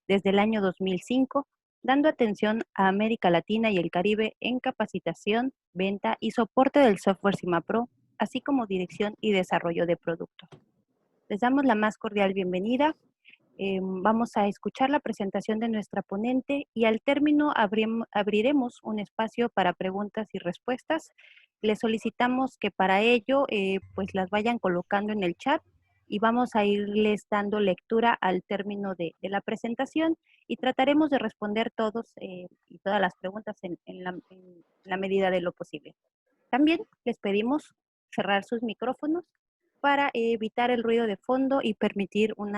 desde el año 2005, dando atención a América Latina y el Caribe en capacitación, venta y soporte del software CIMAPRO, así como dirección y desarrollo de productos. Les damos la más cordial bienvenida. Vamos a escuchar la presentación de nuestra ponente y al término abriremos un espacio para preguntas y respuestas. Les solicitamos que para ello pues las vayan colocando en el chat y vamos a irles dando lectura al término de la presentación y trataremos de responder todos y todas las preguntas en la medida de lo posible. También les pedimos cerrar sus micrófonos para evitar el ruido de fondo y permitir un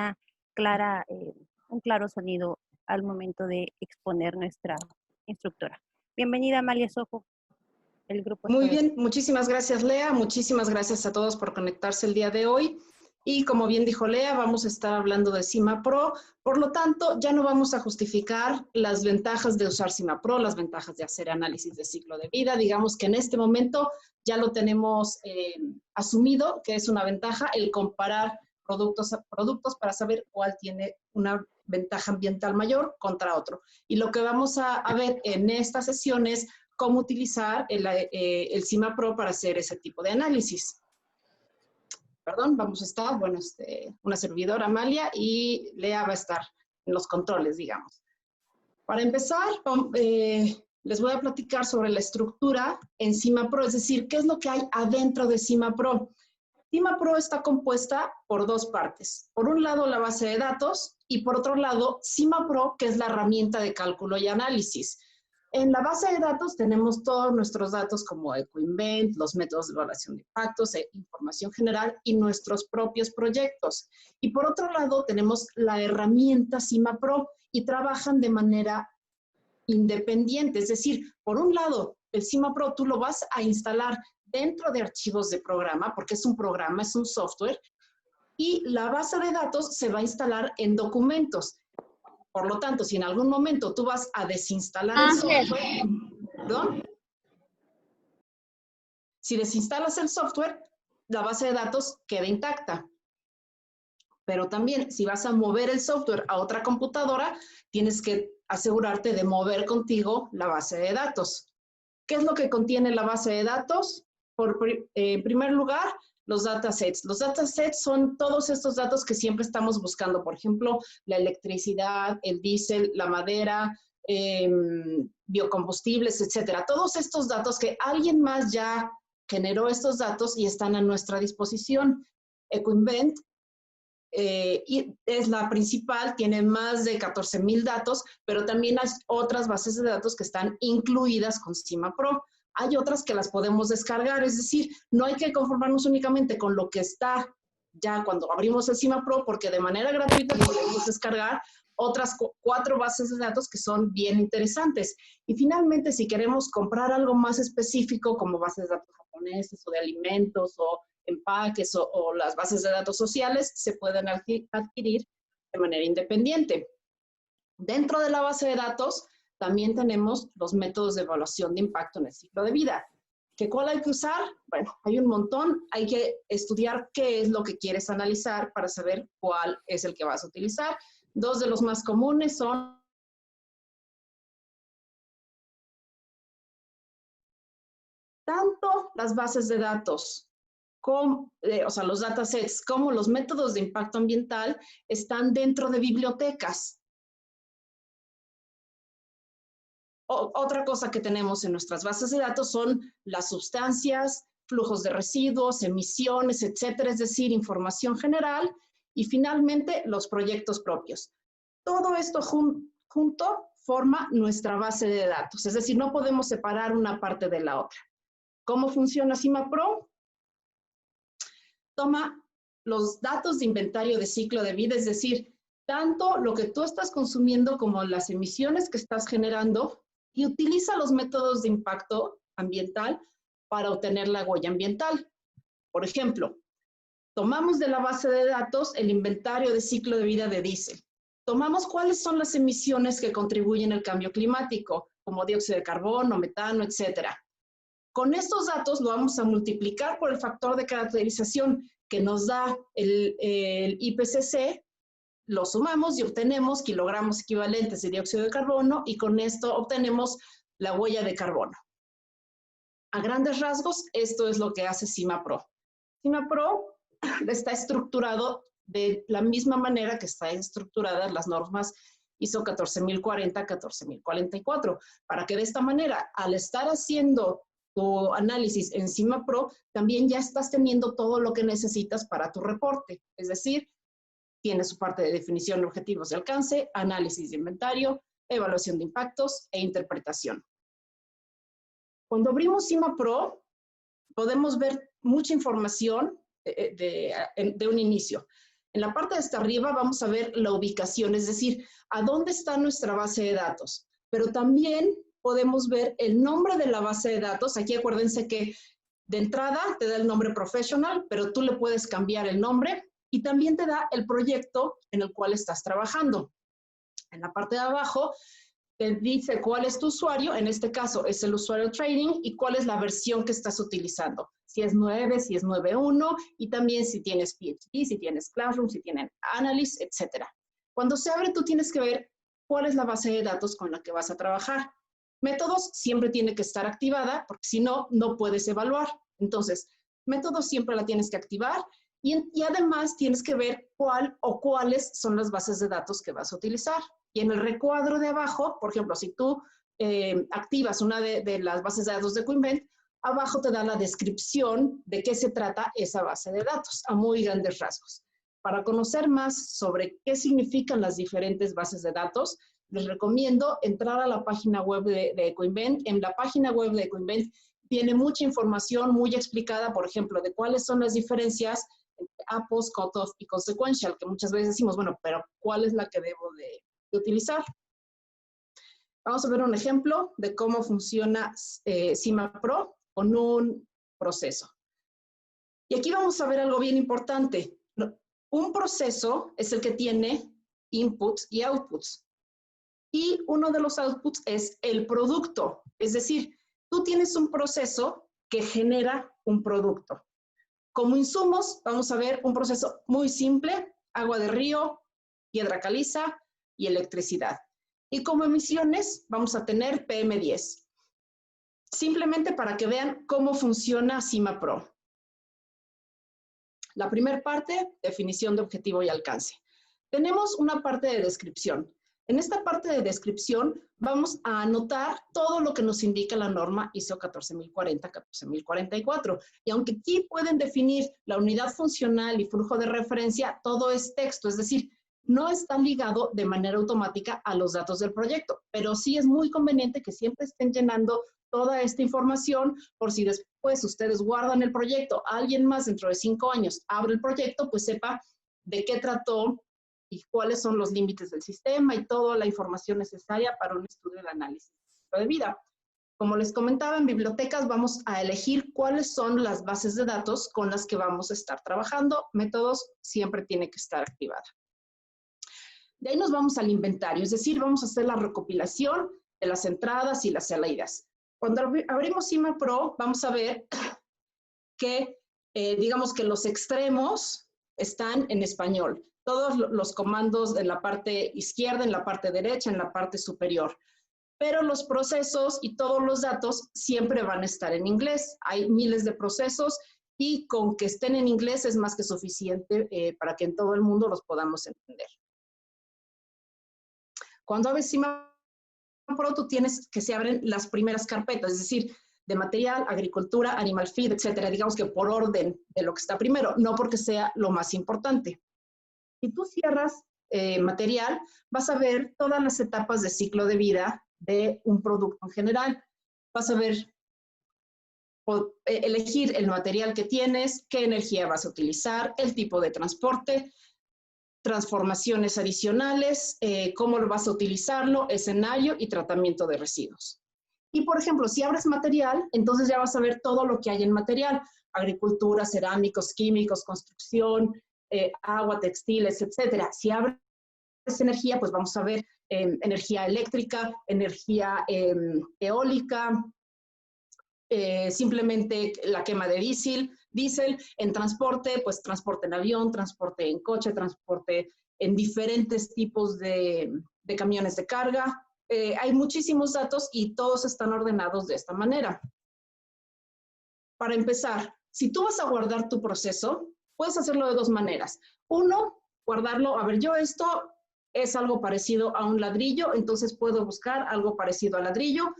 claro sonido al momento de exponer nuestra instructora. Bienvenida, Amalia Sojo. El grupo Muy bien, muchísimas gracias, Lea. Muchísimas gracias a todos por conectarse el día de hoy. Y como bien dijo Lea, vamos a estar hablando de CIMAPRO. Por lo tanto, ya no vamos a justificar las ventajas de usar CIMAPRO, las ventajas de hacer análisis de ciclo de vida. Digamos que en este momento ya lo tenemos asumido, que es una ventaja el comparar productos para saber cuál tiene una ventaja ambiental mayor contra otro. Y lo que vamos a ver en esta sesión es cómo utilizar el CIMAPRO para hacer ese tipo de análisis. Perdón, vamos a estar, bueno, una servidora, Amalia, y Lea va a estar en los controles, digamos. Para empezar, les voy a platicar sobre la estructura en CIMAPRO, es decir, qué es lo que hay adentro de CIMAPRO. CIMAPRO está compuesta por dos partes. Por un lado, la base de datos, y por otro lado, CIMAPRO, que es la herramienta de cálculo y análisis. En la base de datos tenemos todos nuestros datos como EcoInvent, los métodos de evaluación de impactos, información general y nuestros propios proyectos. Y por otro lado tenemos la herramienta CIMAPRO y trabajan de manera independiente. Es decir, por un lado, el CIMAPRO tú lo vas a instalar dentro de archivos de programa, porque es un programa, es un software, y la base de datos se va a instalar en documentos. Por lo tanto, si en algún momento tú vas a desinstalar el software, ¿perdón? Si desinstalas el software, la base de datos queda intacta. Pero también, si vas a mover el software a otra computadora, tienes que asegurarte de mover contigo la base de datos. ¿Qué es lo que contiene la base de datos? En primer lugar, los datasets. Los datasets son todos estos datos que siempre estamos buscando. Por ejemplo, la electricidad, el diésel, la madera, biocombustibles, etcétera. Todos estos datos que alguien más ya generó estos datos y están a nuestra disposición. EcoInvent y es la principal, tiene más de 14,000 datos, pero también hay otras bases de datos que están incluidas con CIMAPRO. Hay otras que las podemos descargar, es decir, no hay que conformarnos únicamente con lo que está ya cuando abrimos el CIMAPRO, porque de manera gratuita podemos descargar otras 4 bases de datos que son bien interesantes. Y finalmente, si queremos comprar algo más específico, como bases de datos japoneses o de alimentos o empaques o las bases de datos sociales, se pueden adquirir de manera independiente. Dentro de la base de datos también tenemos los métodos de evaluación de impacto en el ciclo de vida. ¿Cuál hay que usar? Bueno, hay un montón. Hay que estudiar qué es lo que quieres analizar para saber cuál es el que vas a utilizar. 2 de los más comunes son tanto las bases de datos o sea, los datasets, como los métodos de impacto ambiental, están dentro de bibliotecas. Otra cosa que tenemos en nuestras bases de datos son las sustancias, flujos de residuos, emisiones, etcétera, es decir, información general, y finalmente los proyectos propios. Todo esto junto forma nuestra base de datos, es decir, no podemos separar una parte de la otra. ¿Cómo funciona CIMAPRO? Toma los datos de inventario de ciclo de vida, es decir, tanto lo que tú estás consumiendo como las emisiones que estás generando, y utiliza los métodos de impacto ambiental para obtener la huella ambiental. Por ejemplo, tomamos de la base de datos el inventario de ciclo de vida de diésel. Tomamos cuáles son las emisiones que contribuyen al cambio climático, como dióxido de carbono, metano, etcétera. Con estos datos lo vamos a multiplicar por el factor de caracterización que nos da el IPCC, lo sumamos y obtenemos kilogramos equivalentes de dióxido de carbono y con esto obtenemos la huella de carbono. A grandes rasgos, esto es lo que hace CIMAPRO. CIMAPRO está estructurado de la misma manera que están estructuradas las normas ISO 14040, 14044, para que de esta manera, al estar haciendo tu análisis en CIMAPRO, también ya estás teniendo todo lo que necesitas para tu reporte. Es decir, tiene su parte de definición de objetivos de alcance, análisis de inventario, evaluación de impactos e interpretación. Cuando abrimos CIMAPRO, podemos ver mucha información de un inicio. En la parte de hasta arriba vamos a ver la ubicación, es decir, a dónde está nuestra base de datos. Pero también podemos ver el nombre de la base de datos. Aquí acuérdense que de entrada te da el nombre professional, pero tú le puedes cambiar el nombre y también te da el proyecto en el cual estás trabajando. En la parte de abajo te dice cuál es tu usuario, en este caso es el usuario training, y cuál es la versión que estás utilizando. Si es 9, si es 9.1, y también si tienes PhD, si tienes Classroom, si tienen Analyst, etc. Cuando se abre, tú tienes que ver cuál es la base de datos con la que vas a trabajar. Métodos siempre tiene que estar activada, porque si no, no puedes evaluar. Entonces, métodos siempre la tienes que activar, y además tienes que ver cuál o cuáles son las bases de datos que vas a utilizar. Y en el recuadro de abajo, por ejemplo, si tú activas una de las bases de datos de Coinvent, abajo te da la descripción de qué se trata esa base de datos, a muy grandes rasgos. Para conocer más sobre qué significan las diferentes bases de datos, les recomiendo entrar a la página web de Coinvent. En la página web de Coinvent tiene mucha información muy explicada, por ejemplo, de cuáles son las diferencias entre APOS, Cutoff y Consequential, que muchas veces decimos, bueno, pero ¿cuál es la que debo de utilizar? Vamos a ver un ejemplo de cómo funciona CIMAPRO con un proceso. Y aquí vamos a ver algo bien importante. Un proceso es el que tiene inputs y outputs. Y uno de los outputs es el producto. Es decir, tú tienes un proceso que genera un producto. Como insumos, vamos a ver un proceso muy simple: agua de río, piedra caliza y electricidad. Y como emisiones, vamos a tener PM10. Simplemente para que vean cómo funciona CIMAPRO. La primera parte, definición de objetivo y alcance. Tenemos una parte de descripción. En esta parte de descripción vamos a anotar todo lo que nos indica la norma ISO 14040, 14044. Y aunque aquí pueden definir la unidad funcional y flujo de referencia, todo es texto, es decir, no está ligado de manera automática a los datos del proyecto, pero sí es muy conveniente que siempre estén llenando toda esta información por si después ustedes guardan el proyecto, alguien más dentro de 5 años abre el proyecto, pues sepa de qué trató y cuáles son los límites del sistema y toda la información necesaria para un estudio de análisis de vida. Como les comentaba, en bibliotecas vamos a elegir cuáles son las bases de datos con las que vamos a estar trabajando. Métodos siempre tiene que estar activada. De ahí nos vamos al inventario, es decir, vamos a hacer la recopilación de las entradas y las salidas. Cuando abrimos CIMAPRO, vamos a ver que, digamos que los extremos están en español. Todos los comandos en la parte izquierda, en la parte derecha, en la parte superior. Pero los procesos y todos los datos siempre van a estar en inglés. Hay miles de procesos y con que estén en inglés es más que suficiente para que en todo el mundo los podamos entender. Cuando abres CIMAPRO, tú tienes que se abren las primeras carpetas, es decir, de material, agricultura, animal feed, etcétera. Digamos que por orden de lo que está primero, no porque sea lo más importante. Si tú cierras material, vas a ver todas las etapas de ciclo de vida de un producto en general. Vas a ver, elegir el material que tienes, qué energía vas a utilizar, el tipo de transporte, transformaciones adicionales, cómo lo vas a utilizarlo, escenario y tratamiento de residuos. Y, por ejemplo, si abres material, entonces ya vas a ver todo lo que hay en material: agricultura, cerámicos, químicos, construcción, agua, textiles, etcétera. Si abres energía, pues vamos a ver energía eléctrica, energía eólica, simplemente la quema de diésel. En transporte, pues transporte en avión, transporte en coche, transporte en diferentes tipos de camiones de carga. Hay muchísimos datos y todos están ordenados de esta manera. Para empezar, si tú vas a guardar tu proceso, puedes hacerlo de dos maneras. Uno, guardarlo, a ver, yo esto es algo parecido a un ladrillo, entonces puedo buscar algo parecido a ladrillo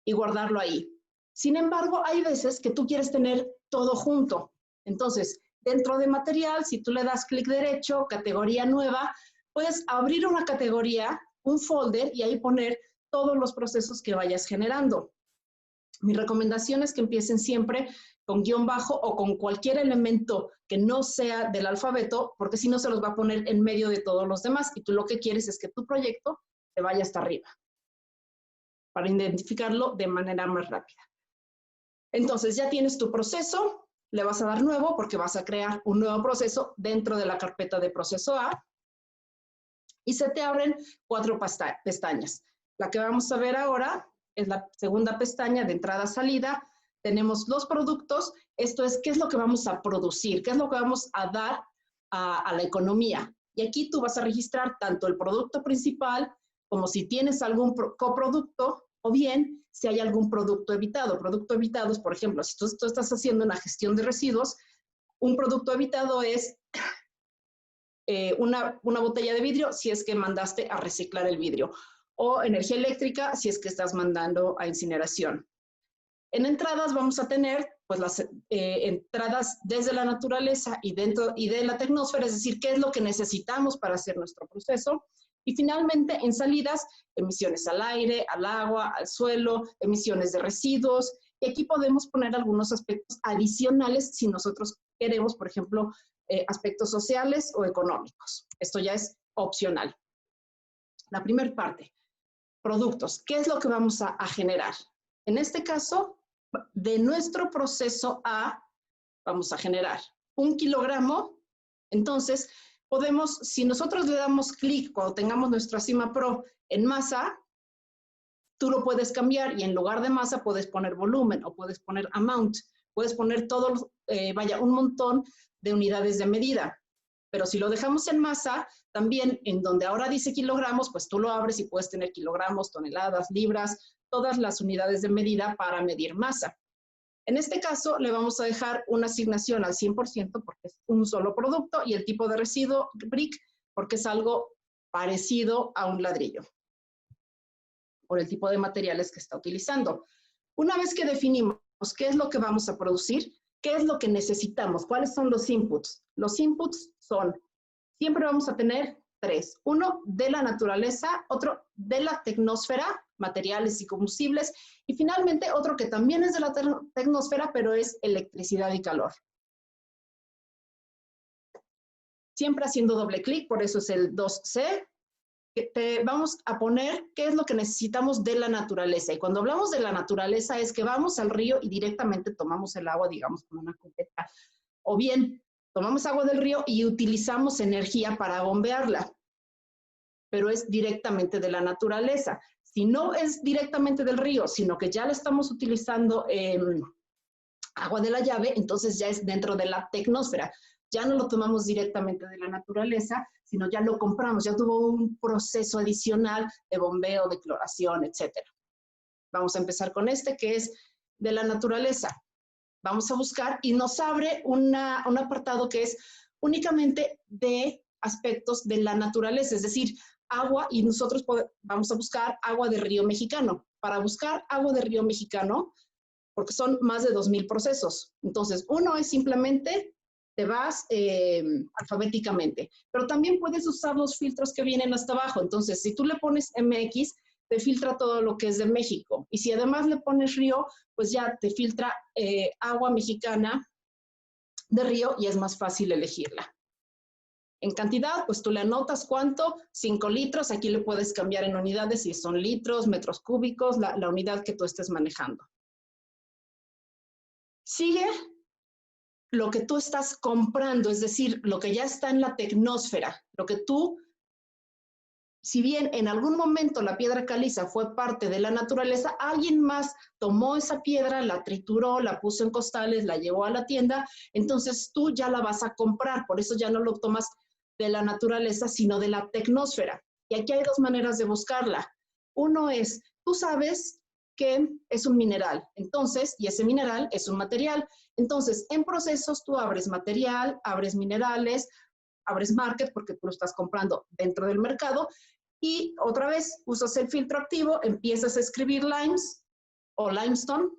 y guardarlo ahí. Sin embargo, hay veces que tú quieres tener todo junto. Entonces, dentro de material, si tú le das clic derecho, categoría nueva, puedes abrir una categoría, un folder, y ahí poner todos los procesos que vayas generando. Mi recomendación es que empiecen siempre con guión bajo o con cualquier elemento que no sea del alfabeto, porque si no se los va a poner en medio de todos los demás y tú lo que quieres es que tu proyecto te vaya hasta arriba para identificarlo de manera más rápida. Entonces ya tienes tu proceso, le vas a dar nuevo porque vas a crear un nuevo proceso dentro de la carpeta de proceso A y se te abren 4 pestañas. La que vamos a ver ahora es la segunda pestaña de entrada-salida. Tenemos los productos, esto es qué es lo que vamos a producir, qué es lo que vamos a dar a la economía. Y aquí tú vas a registrar tanto el producto principal como si tienes algún coproducto o bien si hay algún producto evitado. Producto evitado es, por ejemplo, si tú estás haciendo una gestión de residuos, un producto evitado es una botella de vidrio si es que mandaste a reciclar el vidrio, o energía eléctrica si es que estás mandando a incineración. En entradas vamos a tener pues las entradas desde la naturaleza y dentro y de la tecnosfera, es decir, qué es lo que necesitamos para hacer nuestro proceso. Y finalmente en salidas, emisiones al aire, al agua, al suelo, emisiones de residuos. Y aquí podemos poner algunos aspectos adicionales si nosotros queremos, por ejemplo, aspectos sociales o económicos. Esto ya es opcional. La primera parte, productos. ¿Qué es lo que vamos a generar? En este caso, de nuestro proceso A, vamos a generar 1 kilogramo. Entonces, podemos, si nosotros le damos clic cuando tengamos nuestra CIMAPRO en masa, tú lo puedes cambiar y en lugar de masa puedes poner volumen o puedes poner amount. Puedes poner todo, un montón de unidades de medida. Pero si lo dejamos en masa, también en donde ahora dice kilogramos, pues tú lo abres y puedes tener kilogramos, toneladas, libras, todas las unidades de medida para medir masa. En este caso, le vamos a dejar una asignación al 100% porque es un solo producto y el tipo de residuo, brick, porque es algo parecido a un ladrillo, por el tipo de materiales que está utilizando. Una vez que definimos qué es lo que vamos a producir, qué es lo que necesitamos, cuáles son los inputs. Los inputs son, siempre vamos a tener 3. Uno de la naturaleza, otro de la tecnosfera, materiales y combustibles, y finalmente otro que también es de la tecnosfera, pero es electricidad y calor. Siempre haciendo doble clic, por eso es el 2C. Te vamos a poner qué es lo que necesitamos de la naturaleza. Y cuando hablamos de la naturaleza es que vamos al río y directamente tomamos el agua, digamos, con una cubeta. O bien, tomamos agua del río y utilizamos energía para bombearla. Pero es directamente de la naturaleza. Si no es directamente del río, sino que ya la estamos utilizando agua de la llave, entonces ya es dentro de la tecnosfera. Ya no lo tomamos directamente de la naturaleza, sino ya lo compramos, ya tuvo un proceso adicional de bombeo, de cloración, etc. Vamos a empezar con este, que es de la naturaleza. Vamos a buscar y nos abre un apartado que es únicamente de aspectos de la naturaleza, es decir, agua, y nosotros vamos a buscar agua de río mexicano. Para buscar agua de río mexicano, porque son más de 2000 procesos. Entonces, uno es simplemente te vas alfabéticamente, pero también puedes usar los filtros que vienen hasta abajo. Entonces, si tú le pones MX, te filtra todo lo que es de México. Y si además le pones río, pues ya te filtra agua mexicana de río y es más fácil elegirla. En cantidad, pues tú le anotas cuánto, 5 litros, aquí le puedes cambiar en unidades si son litros, metros cúbicos, la unidad que tú estés manejando. Sigue lo que tú estás comprando, es decir, lo que ya está en la tecnosfera, lo que tú, si bien en algún momento la piedra caliza fue parte de la naturaleza, alguien más tomó esa piedra, la trituró, la puso en costales, la llevó a la tienda, entonces tú ya la vas a comprar, por eso ya no lo tomas de la naturaleza, sino de la tecnosfera. Y aquí hay dos maneras de buscarla. Uno es, tú sabes que es un mineral, entonces, y ese mineral es un material. Entonces, en procesos tú abres material, abres minerales, abres market porque tú lo estás comprando dentro del mercado y otra vez usas el filtro activo, empiezas a escribir limes o limestone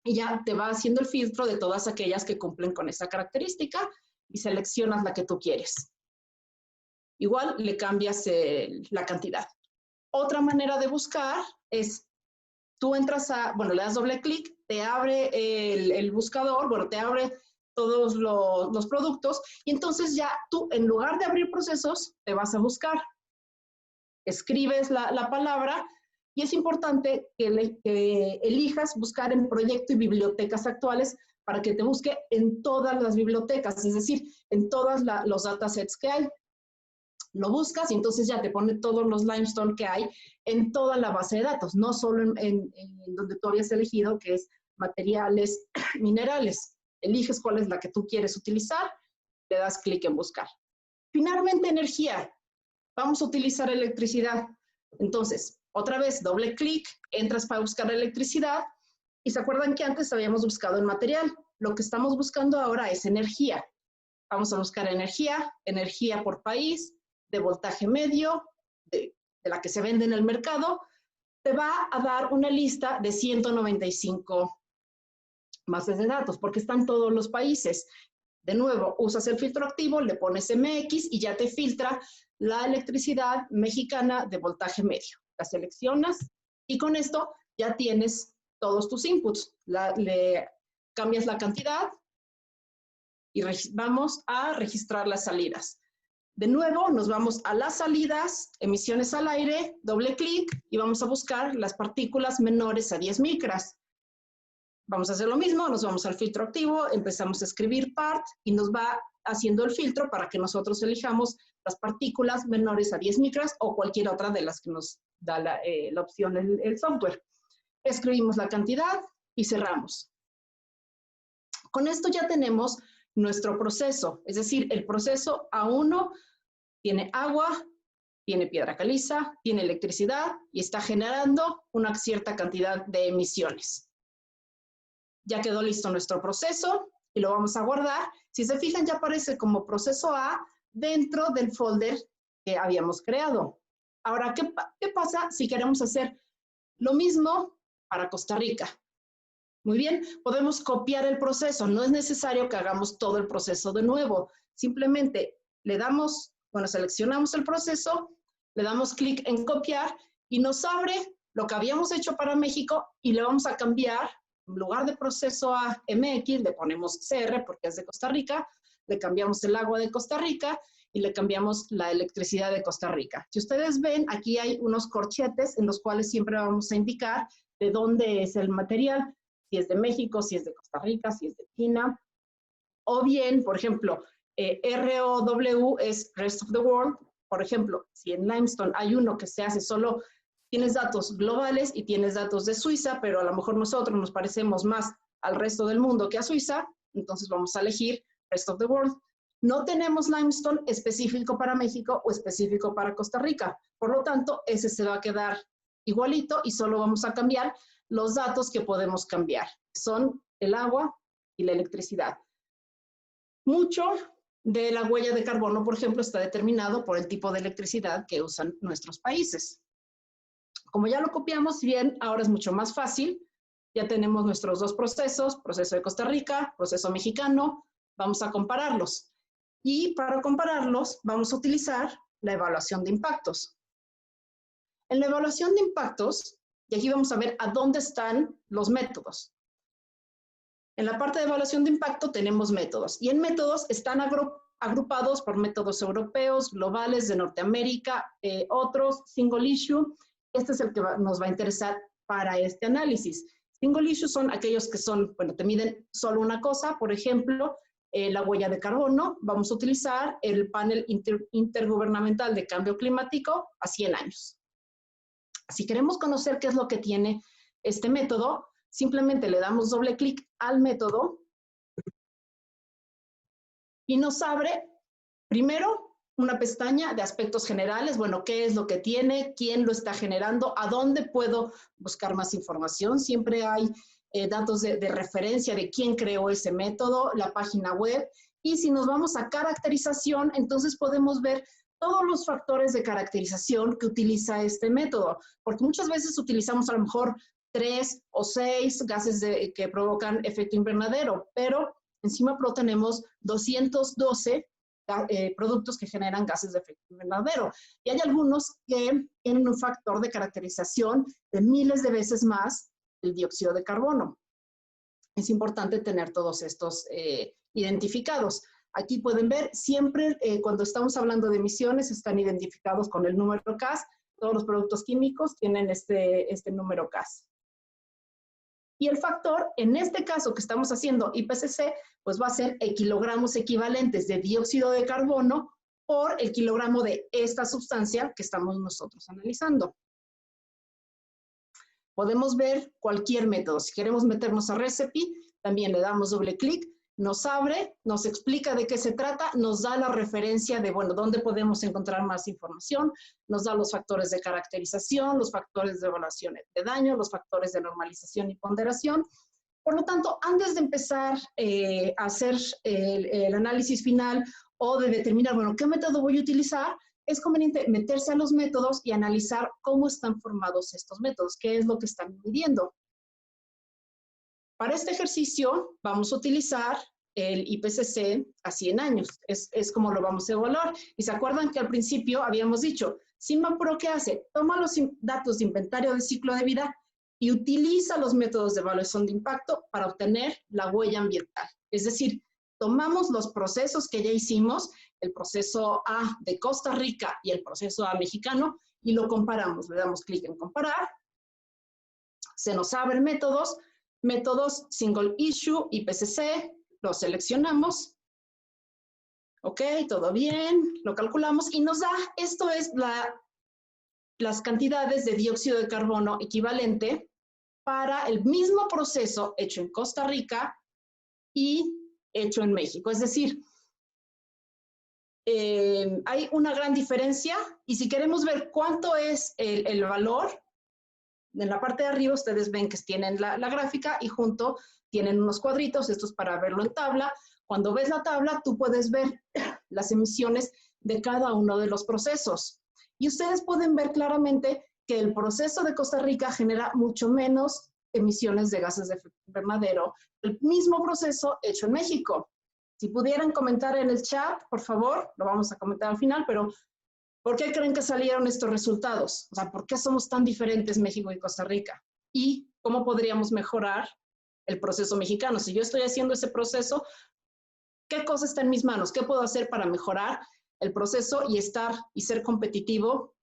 y ya te va haciendo el filtro de todas aquellas que cumplen con esa característica y seleccionas la que tú quieres. Igual le cambias la cantidad. Otra manera de buscar es, tú entras le das doble clic, te abre el buscador, te abre todos los productos y entonces ya tú, en lugar de abrir procesos, te vas a buscar. Escribes la palabra y es importante que elijas buscar en proyecto y bibliotecas actuales para que te busque en todas las bibliotecas, es decir, en todos los datasets que hay. Lo buscas y entonces ya te pone todos los limestone que hay en toda la base de datos, no solo en donde tú habías elegido, que es materiales, minerales. Eliges cuál es la que tú quieres utilizar, le das clic en buscar. Finalmente, energía. Vamos a utilizar electricidad. Entonces, otra vez, doble clic, entras para buscar electricidad y se acuerdan que antes habíamos buscado el material. Lo que estamos buscando ahora es energía. Vamos a buscar energía, energía por país, de voltaje medio, de la que se vende en el mercado, te va a dar una lista de 195 bases de datos, porque están todos los países. De nuevo, usas el filtro activo, le pones MX y ya te filtra la electricidad mexicana de voltaje medio. La seleccionas y con esto ya tienes todos tus inputs. Le cambias la cantidad y vamos a registrar las salidas. De nuevo, nos vamos a las salidas, emisiones al aire, doble clic y vamos a buscar las partículas menores a 10 micras. Vamos a hacer lo mismo, nos vamos al filtro activo, empezamos a escribir part y nos va haciendo el filtro para que nosotros elijamos las partículas menores a 10 micras o cualquier otra de las que nos da la opción el software. Escribimos la cantidad y cerramos. Con esto ya tenemos nuestro proceso, es decir, el proceso A1 tiene agua, tiene piedra caliza, tiene electricidad y está generando una cierta cantidad de emisiones. Ya quedó listo nuestro proceso y lo vamos a guardar. Si se fijan, ya aparece como proceso A dentro del folder que habíamos creado. Ahora, ¿qué pasa si queremos hacer lo mismo para Costa Rica? Muy bien, podemos copiar el proceso. No es necesario que hagamos todo el proceso de nuevo. Simplemente le damos, seleccionamos el proceso, le damos clic en copiar y nos abre lo que habíamos hecho para México y le vamos a cambiar. En lugar de proceso A MX, le ponemos CR porque es de Costa Rica, le cambiamos el agua de Costa Rica y le cambiamos la electricidad de Costa Rica. Si ustedes ven, aquí hay unos corchetes en los cuales siempre vamos a indicar de dónde es el material, si es de México, si es de Costa Rica, si es de China, o bien, por ejemplo, ROW es Rest of the World. Por ejemplo, si en Limestone hay uno que se hace solo, tienes datos globales y tienes datos de Suiza, pero a lo mejor nosotros nos parecemos más al resto del mundo que a Suiza, entonces vamos a elegir Rest of the World. No tenemos Limestone específico para México o específico para Costa Rica, por lo tanto, ese se va a quedar igualito y solo vamos a cambiar los datos que podemos cambiar. Son el agua y la electricidad. Mucho de la huella de carbono, por ejemplo, está determinado por el tipo de electricidad que usan nuestros países. Como ya lo copiamos bien, ahora es mucho más fácil. Ya tenemos nuestros dos procesos, proceso de Costa Rica, proceso mexicano. Vamos a compararlos. Y para compararlos, vamos a utilizar la evaluación de impactos. En la evaluación de impactos, y aquí vamos a ver a dónde están los métodos. En la parte de evaluación de impacto tenemos métodos, y en métodos están agrupados por métodos europeos, globales, de Norteamérica, otros, single issue. Este es el que nos va a interesar para este análisis. Single issue son aquellos que son, te miden solo una cosa, por ejemplo, la huella de carbono. Vamos a utilizar el panel intergubernamental de cambio climático a 100 años. Si queremos conocer qué es lo que tiene este método, simplemente le damos doble clic al método y nos abre primero una pestaña de aspectos generales, bueno, qué es lo que tiene, quién lo está generando, a dónde puedo buscar más información. Siempre hay datos de referencia de quién creó ese método, la página web. Y si nos vamos a caracterización, entonces podemos ver todos los factores de caracterización que utiliza este método, porque muchas veces utilizamos a lo mejor 3 o 6 gases que provocan efecto invernadero, pero en CIMAPRO tenemos 212 productos que generan gases de efecto invernadero. Y hay algunos que tienen un factor de caracterización de miles de veces más el dióxido de carbono. Es importante tener todos estos identificados. Aquí pueden ver, siempre cuando estamos hablando de emisiones están identificados con el número CAS. Todos los productos químicos tienen este número CAS. Y el factor, en este caso que estamos haciendo IPCC, pues va a ser kilogramos equivalentes de dióxido de carbono por el kilogramo de esta sustancia que estamos nosotros analizando. Podemos ver cualquier método. Si queremos meternos a Recipe, también le damos doble clic, nos abre, nos explica de qué se trata, nos da la referencia de, bueno, dónde podemos encontrar más información, nos da los factores de caracterización, los factores de evaluación de daño, los factores de normalización y ponderación. Por lo tanto, antes de empezar a hacer el análisis final o de determinar, bueno, qué método voy a utilizar, es conveniente meterse a los métodos y analizar cómo están formados estos métodos, qué es lo que están midiendo. Para este ejercicio vamos a utilizar el IPCC a 100 años, es como lo vamos a evaluar. Y se acuerdan que al principio habíamos dicho, CIMAPRO, ¿qué hace? Toma los datos de inventario de ciclo de vida y utiliza los métodos de evaluación de impacto para obtener la huella ambiental. Es decir, tomamos los procesos que ya hicimos, el proceso A de Costa Rica y el proceso A mexicano, y lo comparamos. Le damos clic en comparar, se nos abren métodos single issue, IPCC, lo seleccionamos, ok, todo bien, lo calculamos y nos da, esto es las cantidades de dióxido de carbono equivalente para el mismo proceso hecho en Costa Rica y hecho en México. Es decir, hay una gran diferencia y si queremos ver cuánto es el valor, en la parte de arriba ustedes ven que tienen la gráfica y junto tienen unos cuadritos, esto es para verlo en tabla. Cuando ves la tabla, tú puedes ver las emisiones de cada uno de los procesos. Y ustedes pueden ver claramente que el proceso de Costa Rica genera mucho menos emisiones de gases de efecto invernadero, el mismo proceso hecho en México. Si pudieran comentar en el chat, por favor, lo vamos a comentar al final, pero ¿por qué creen que salieron estos resultados? O sea, ¿por qué somos tan diferentes México y Costa Rica? ¿Y cómo podríamos mejorar el proceso mexicano? Si yo estoy haciendo ese proceso, ¿qué cosa está en mis manos? ¿Qué puedo hacer para mejorar el proceso y ser competitivo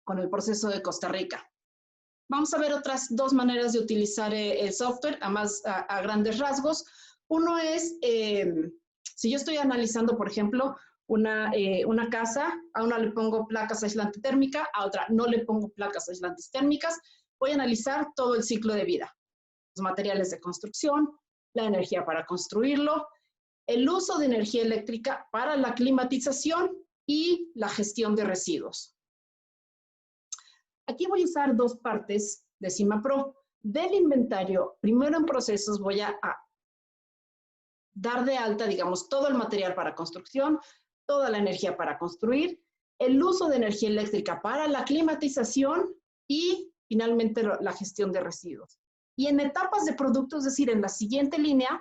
con el proceso de Costa Rica? Vamos a ver otras dos maneras de utilizar el software a grandes rasgos. Uno es, si yo estoy analizando, por ejemplo, una casa, a una le pongo placas aislante térmica, a otra no le pongo placas aislantes térmicas, voy a analizar todo el ciclo de vida. Los materiales de construcción, la energía para construirlo, el uso de energía eléctrica para la climatización y la gestión de residuos. Aquí voy a usar dos partes de CIMAPRO. Del inventario, primero en procesos voy a dar de alta, digamos, todo el material para construcción, toda la energía para construir, el uso de energía eléctrica para la climatización y finalmente la gestión de residuos. Y en etapas de producto, es decir, en la siguiente línea,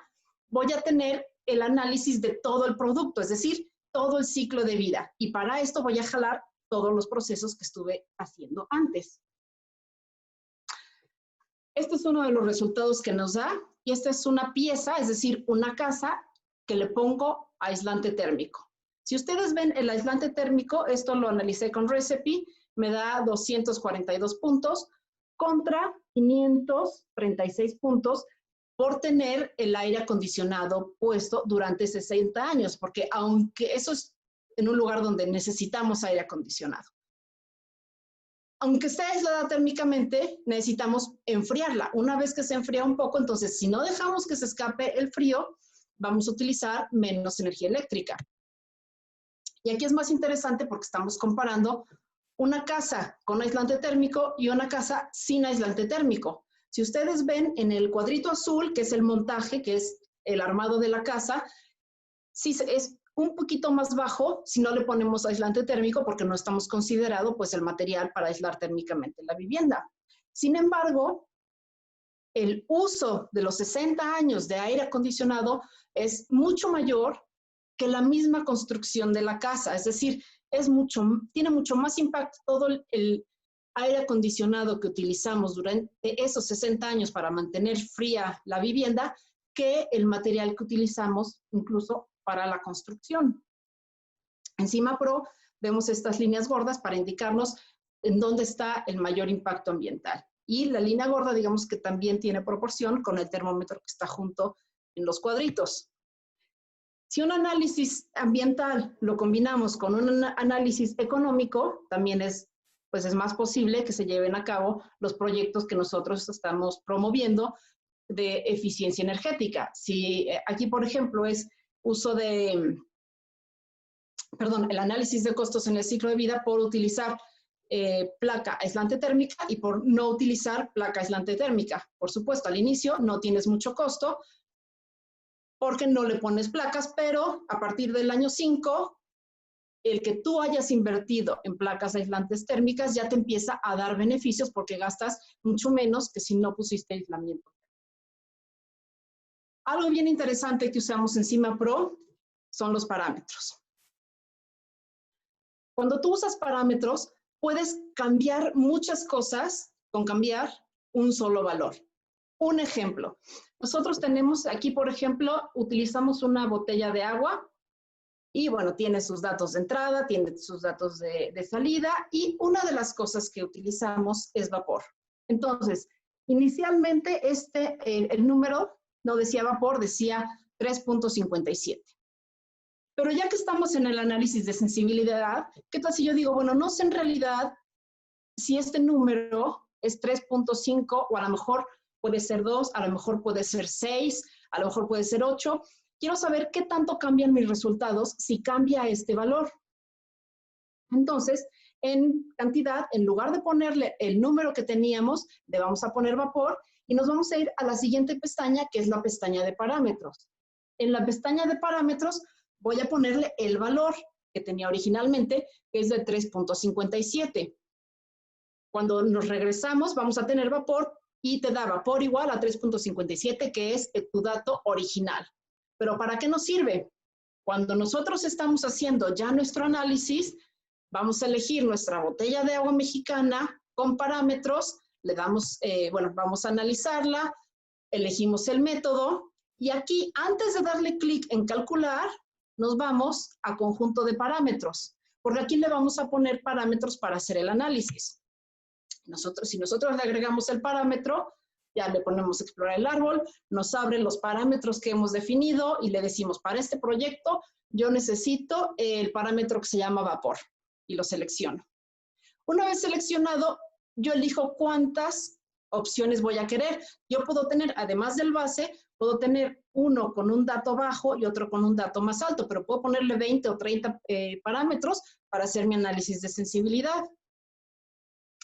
voy a tener el análisis de todo el producto, es decir, todo el ciclo de vida. Y para esto voy a jalar todos los procesos que estuve haciendo antes. Este es uno de los resultados que nos da y esta es una pieza, es decir, una casa que le pongo aislante térmico. Si ustedes ven el aislante térmico, esto lo analicé con Recipe, me da 242 puntos contra 536 puntos por tener el aire acondicionado puesto durante 60 años, porque aunque eso es en un lugar donde necesitamos aire acondicionado. Aunque esté aislada térmicamente, necesitamos enfriarla. Una vez que se enfría un poco, entonces si no dejamos que se escape el frío, vamos a utilizar menos energía eléctrica. Y aquí es más interesante porque estamos comparando una casa con aislante térmico y una casa sin aislante térmico. Si ustedes ven en el cuadrito azul, que es el montaje, que es el armado de la casa, sí es un poquito más bajo si no le ponemos aislante térmico porque no estamos considerando pues el material para aislar térmicamente la vivienda. Sin embargo, el uso de los 60 años de aire acondicionado es mucho mayor que la misma construcción de la casa, es decir, tiene mucho más impacto todo el aire acondicionado que utilizamos durante esos 60 años para mantener fría la vivienda que el material que utilizamos incluso para la construcción. En CIMAPRO vemos estas líneas gordas para indicarnos en dónde está el mayor impacto ambiental. Y la línea gorda, digamos que también tiene proporción con el termómetro que está junto en los cuadritos. Si un análisis ambiental lo combinamos con un análisis económico, también es más posible que se lleven a cabo los proyectos que nosotros estamos promoviendo de eficiencia energética. Si aquí, por ejemplo, es uso de, el análisis de costos en el ciclo de vida por utilizar placa aislante térmica y por no utilizar placa aislante térmica. Por supuesto, al inicio no tienes mucho costo porque no le pones placas, pero a partir del año 5, el que tú hayas invertido en placas aislantes térmicas ya te empieza a dar beneficios porque gastas mucho menos que si no pusiste aislamiento. Algo bien interesante que usamos en CIMAPRO son los parámetros. Cuando tú usas parámetros, puedes cambiar muchas cosas con cambiar un solo valor. Un ejemplo, nosotros tenemos aquí, por ejemplo, utilizamos una botella de agua y, bueno, tiene sus datos de entrada, tiene sus datos de salida y una de las cosas que utilizamos es vapor. Entonces, inicialmente el número no decía vapor, decía 3.57. Pero ya que estamos en el análisis de sensibilidad, ¿qué tal si yo digo, bueno, no sé en realidad si este número es 3.5 o a lo mejor puede ser 2, a lo mejor puede ser 6, a lo mejor puede ser 8. Quiero saber qué tanto cambian mis resultados si cambia este valor. Entonces, en cantidad, en lugar de ponerle el número que teníamos, le vamos a poner vapor y nos vamos a ir a la siguiente pestaña, que es la pestaña de parámetros. En la pestaña de parámetros voy a ponerle el valor que tenía originalmente, que es de 3.57. Cuando nos regresamos, vamos a tener vapor y te da vapor igual a 3.57, que es tu dato original. ¿Pero para qué nos sirve? Cuando nosotros estamos haciendo ya nuestro análisis, vamos a elegir nuestra botella de agua mexicana con parámetros, le damos, vamos a analizarla, elegimos el método y aquí, antes de darle clic en calcular, nos vamos a conjunto de parámetros, porque aquí le vamos a poner parámetros para hacer el análisis. Si nosotros le agregamos el parámetro, ya le ponemos explorar el árbol, nos abre los parámetros que hemos definido y le decimos, para este proyecto yo necesito el parámetro que se llama vapor y lo selecciono. Una vez seleccionado, yo elijo cuántas opciones voy a querer. Yo puedo tener, además del base, puedo tener uno con un dato bajo y otro con un dato más alto, pero puedo ponerle 20 o 30 parámetros para hacer mi análisis de sensibilidad.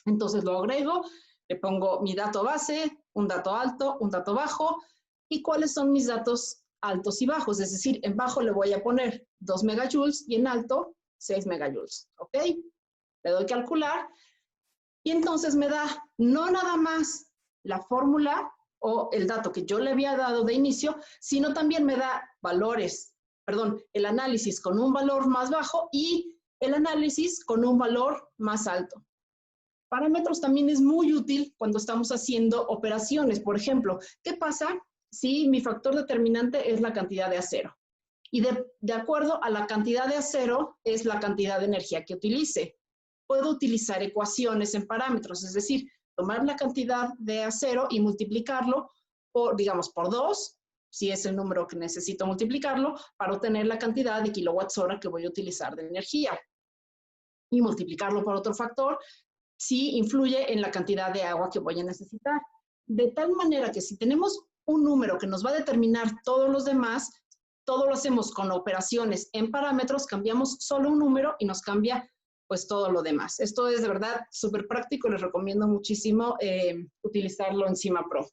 Entonces lo agrego, le pongo mi dato base, un dato alto, un dato bajo, y cuáles son mis datos altos y bajos. Es decir, en bajo le voy a poner 2 megajoules y en alto 6 megajoules. ¿Ok? Le doy calcular y entonces me da no nada más la fórmula o el dato que yo le había dado de inicio, sino también me da el análisis con un valor más bajo y el análisis con un valor más alto. Parámetros también es muy útil cuando estamos haciendo operaciones. Por ejemplo, ¿qué pasa si mi factor determinante es la cantidad de acero? Y de acuerdo a la cantidad de acero es la cantidad de energía que utilice. Puedo utilizar ecuaciones en parámetros, es decir, tomar la cantidad de acero y multiplicarlo por 2, si es el número que necesito multiplicarlo, para obtener la cantidad de kilowatts-hora que voy a utilizar de energía. Y multiplicarlo por otro factor, si influye en la cantidad de agua que voy a necesitar. De tal manera que si tenemos un número que nos va a determinar todos los demás, todo lo hacemos con operaciones en parámetros, cambiamos solo un número y nos cambia pues todo lo demás. Esto es de verdad súper práctico, les recomiendo muchísimo utilizarlo en CIMAPRO.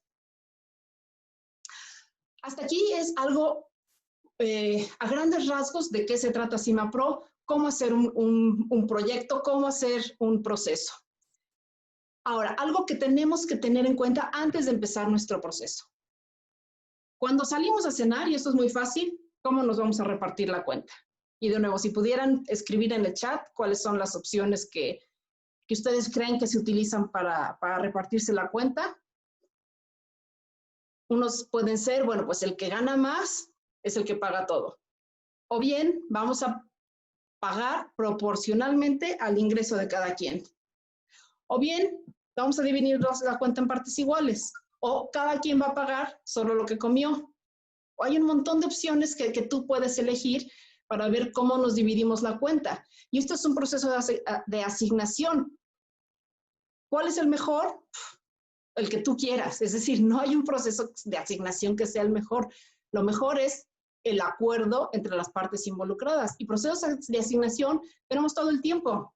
Hasta aquí es algo a grandes rasgos de qué se trata CIMAPRO, cómo hacer un proyecto, cómo hacer un proceso. Ahora, algo que tenemos que tener en cuenta antes de empezar nuestro proceso. Cuando salimos a cenar, y esto es muy fácil, ¿cómo nos vamos a repartir la cuenta? Y de nuevo, si pudieran escribir en el chat cuáles son las opciones que ustedes creen que se utilizan para repartirse la cuenta. Unos pueden ser, bueno, pues el que gana más es el que paga todo. O bien, vamos a pagar proporcionalmente al ingreso de cada quien. O bien, vamos a dividir la cuenta en partes iguales. O cada quien va a pagar solo lo que comió. O hay un montón de opciones que tú puedes elegir para ver cómo nos dividimos la cuenta. Y esto es un proceso de asignación. ¿Cuál es el mejor? El que tú quieras. Es decir, no hay un proceso de asignación que sea el mejor. Lo mejor es el acuerdo entre las partes involucradas. Y procesos de asignación tenemos todo el tiempo.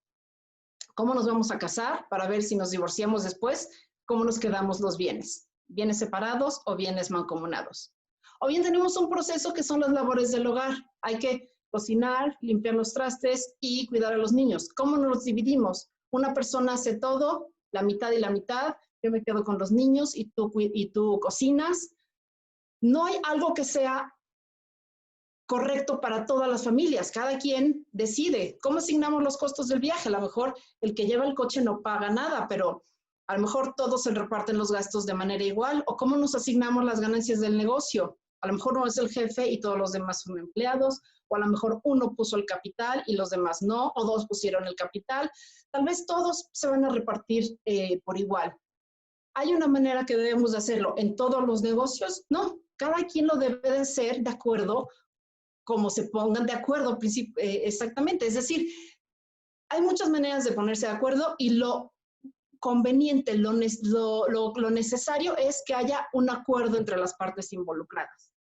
¿Cómo nos vamos a casar? Para ver si nos divorciamos después, ¿cómo nos quedamos los bienes? ¿Bienes separados o bienes mancomunados? O bien tenemos un proceso que son las labores del hogar. Hay que cocinar, limpiar los trastes y cuidar a los niños. ¿Cómo nos los dividimos? Una persona hace todo, la mitad y la mitad. Yo me quedo con los niños y tú cocinas. No hay algo que sea correcto para todas las familias. Cada quien decide cómo asignamos los costos del viaje. A lo mejor el que lleva el coche no paga nada, pero a lo mejor todos se reparten los gastos de manera igual. O cómo nos asignamos las ganancias del negocio. A lo mejor uno es el jefe y todos los demás son empleados. O a lo mejor uno puso el capital y los demás no. O dos pusieron el capital. Tal vez todos se van a repartir por igual. ¿Hay una manera que debemos de hacerlo en todos los negocios? No. Cada quien lo debe de hacer de acuerdo como se pongan de acuerdo exactamente. Es decir, hay muchas maneras de ponerse de acuerdo y lo conveniente, lo necesario es que haya un acuerdo entre las partes involucradas.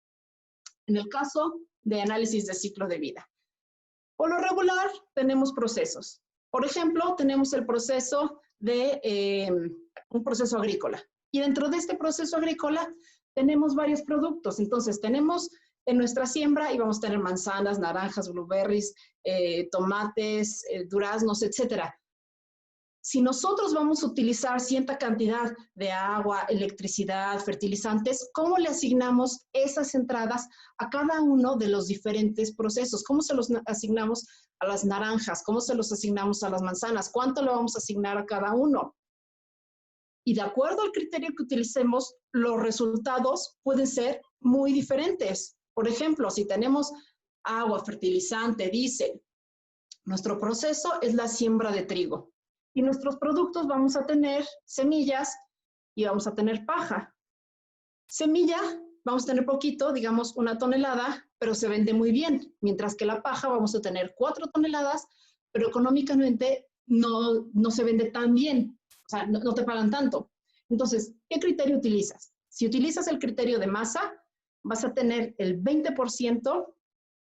En el caso de análisis de ciclo de vida. Por lo regular, tenemos procesos. Por ejemplo, tenemos el proceso de un proceso agrícola. Y dentro de este proceso agrícola tenemos varios productos. Entonces, tenemos en nuestra siembra y vamos a tener manzanas, naranjas, blueberries, tomates, duraznos, etcétera. Si nosotros vamos a utilizar cierta cantidad de agua, electricidad, fertilizantes, ¿cómo le asignamos esas entradas a cada uno de los diferentes procesos? ¿Cómo se los asignamos a las naranjas? ¿Cómo se los asignamos a las manzanas? ¿Cuánto le vamos a asignar a cada uno? Y de acuerdo al criterio que utilicemos, los resultados pueden ser muy diferentes. Por ejemplo, si tenemos agua, fertilizante, diésel, nuestro proceso es la siembra de trigo. Y nuestros productos vamos a tener semillas y vamos a tener paja. Semilla, vamos a tener poquito, digamos 1 tonelada, pero se vende muy bien. Mientras que la paja vamos a tener 4 toneladas, pero económicamente no se vende tan bien. O sea, no te pagan tanto. Entonces, ¿qué criterio utilizas? Si utilizas el criterio de masa, vas a tener el 20%